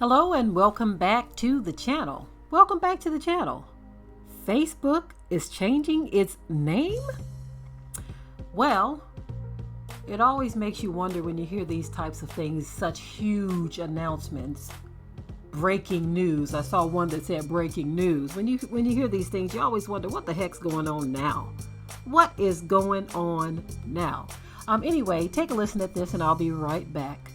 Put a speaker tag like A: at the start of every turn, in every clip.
A: Hello and welcome back to the channel. Welcome back to the channel. Facebook is changing its name? Well, it always makes you wonder when you hear these types of things, such huge announcements. Breaking news. I saw one that said breaking news. When you hear these things, you always wonder what the heck's going on now? What is going on now? Anyway, take a listen at this and I'll be right back.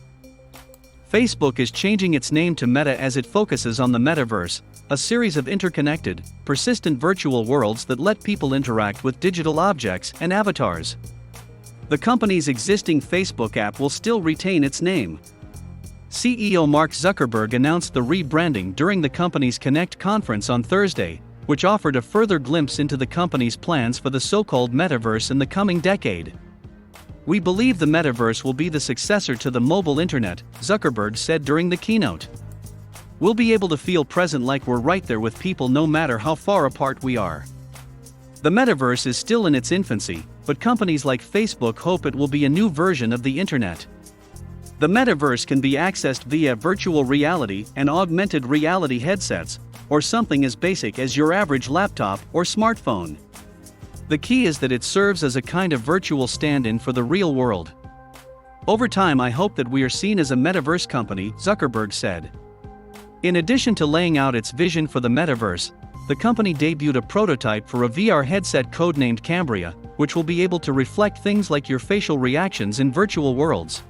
B: Facebook is changing its name to Meta as it focuses on the Metaverse, a series of interconnected, persistent virtual worlds that let people interact with digital objects and avatars. The company's existing Facebook app will still retain its name. CEO Mark Zuckerberg announced the rebranding during the company's Connect conference on Thursday, which offered a further glimpse into the company's plans for the so-called Metaverse in the coming decade. "We believe the Metaverse will be the successor to the mobile internet," Zuckerberg said during the keynote. "We'll be able to feel present like we're right there with people no matter how far apart we are." The Metaverse is still in its infancy, but companies like Facebook hope it will be a new version of the internet. The Metaverse can be accessed via virtual reality and augmented reality headsets, or something as basic as your average laptop or smartphone. The key is that it serves as a kind of virtual stand-in for the real world. "Over time, I hope that we are seen as a Metaverse company," Zuckerberg said. In addition to laying out its vision for the Metaverse, the company debuted a prototype for a VR headset codenamed Cambria, which will be able to reflect things like your facial reactions in virtual worlds.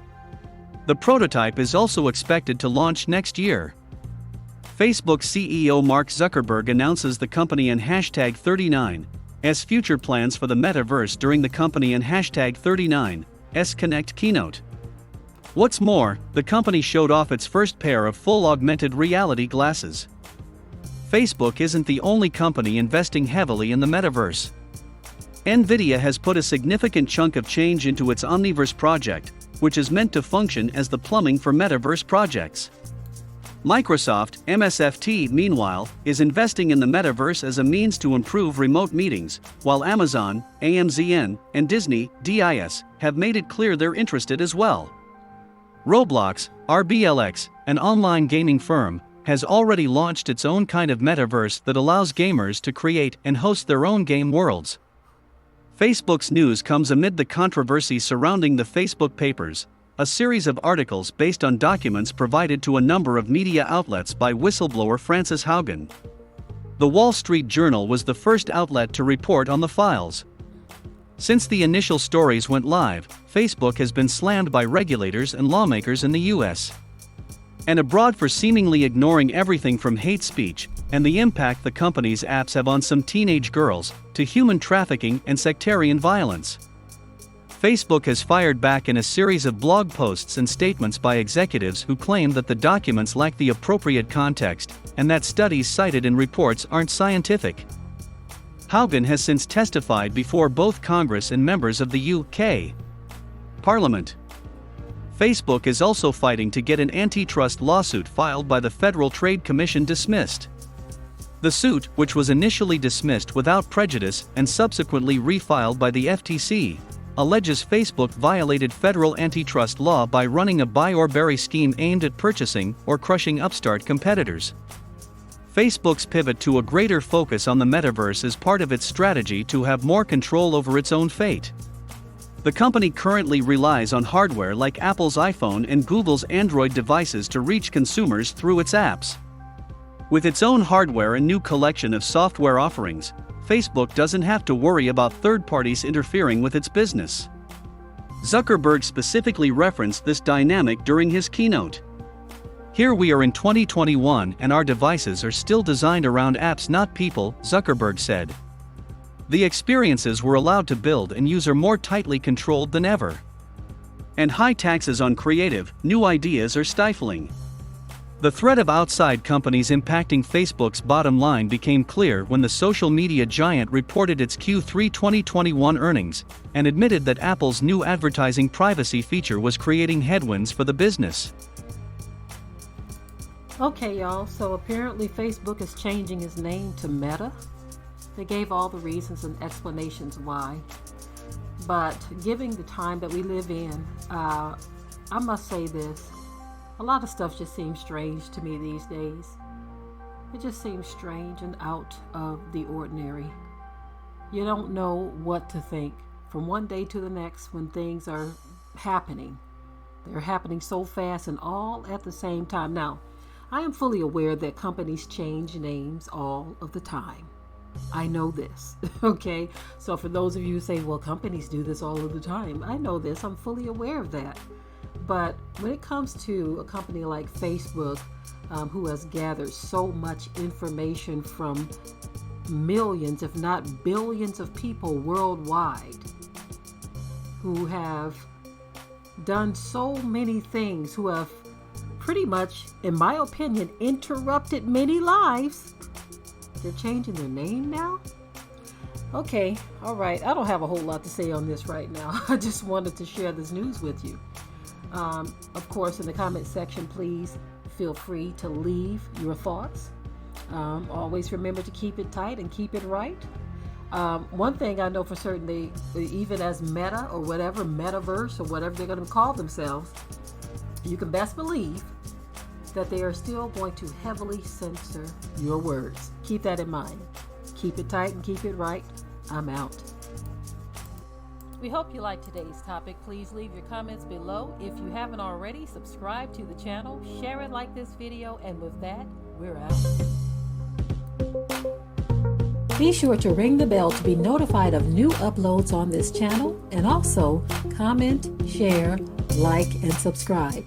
B: The prototype is also expected to launch next year. Facebook CEO Mark Zuckerberg announces the company and #39 as future plans for the Metaverse during the company and #39's Connect keynote. What's more, the company showed off its first pair of full augmented reality glasses. Facebook isn't the only company investing heavily in the Metaverse. Nvidia has put a significant chunk of change into its Omniverse project, which is meant to function as the plumbing for Metaverse projects. Microsoft, MSFT, meanwhile, is investing in the Metaverse as a means to improve remote meetings, while Amazon, AMZN, and Disney, DIS, have made it clear they're interested as well. Roblox, RBLX, an online gaming firm, has already launched its own kind of Metaverse that allows gamers to create and host their own game worlds. Facebook's news comes amid the controversy surrounding the Facebook Papers, a series of articles based on documents provided to a number of media outlets by whistleblower Frances Haugen. The Wall Street Journal was the first outlet to report on the files. Since the initial stories went live, Facebook has been slammed by regulators and lawmakers in the US and abroad for seemingly ignoring everything from hate speech and the impact the company's apps have on some teenage girls, to human trafficking and sectarian violence. Facebook has fired back in a series of blog posts and statements by executives who claim that the documents lack the appropriate context, and that studies cited in reports aren't scientific. Haugen has since testified before both Congress and members of the UK Parliament. Facebook is also fighting to get an antitrust lawsuit filed by the Federal Trade Commission dismissed. The suit, which was initially dismissed without prejudice and subsequently refiled by the FTC, alleges Facebook violated federal antitrust law by running a buy or bury scheme aimed at purchasing or crushing upstart competitors. Facebook's pivot to a greater focus on the Metaverse is part of its strategy to have more control over its own fate. The company currently relies on hardware like Apple's iPhone and Google's Android devices to reach consumers through its apps. With its own hardware and new collection of software offerings, Facebook doesn't have to worry about third parties interfering with its business. Zuckerberg specifically referenced this dynamic during his keynote. "Here we are in 2021 and our devices are still designed around apps, not people," Zuckerberg said. "The experiences we're allowed to build and use are more tightly controlled than ever. And high taxes on creative, new ideas are stifling." The threat of outside companies impacting Facebook's bottom line became clear when the social media giant reported its Q3 2021 earnings and admitted that Apple's new advertising privacy feature was creating headwinds for the business.
A: Okay, y'all, so apparently Facebook is changing its name to Meta. They gave all the reasons and explanations why. But given the time that we live in, I must say this. A lot of stuff just seems strange to me these days. It just seems strange and out of the ordinary. You don't know what to think from one day to the next when things are happening. They're happening so fast and all at the same time. Now, I am fully aware that companies change names all of the time. I know this, okay? So for those of you who say, well, companies do this all of the time, I know this. I'm fully aware of that. But when it comes to a company like Facebook, who has gathered so much information from millions, if not billions of people worldwide, who have done so many things, who have pretty much, in my opinion, interrupted many lives, they're changing their name now? Okay, all right. I don't have a whole lot to say on this right now. I just wanted to share this news with you. Of course, in the comment section, please feel free to leave your thoughts. Always remember to keep it tight and keep it right. One thing I know for certain, they even as Meta or whatever, Metaverse or whatever they're going to call themselves, you can best believe that they are still going to heavily censor your words. Keep that in mind. Keep it tight and keep it right. I'm out. We hope you liked today's topic. Please leave your comments below. If you haven't already, subscribe to the channel, share it like this video, and with that, we're out. Be sure to ring the bell to be notified of new uploads on this channel, and also comment, share, like, and subscribe.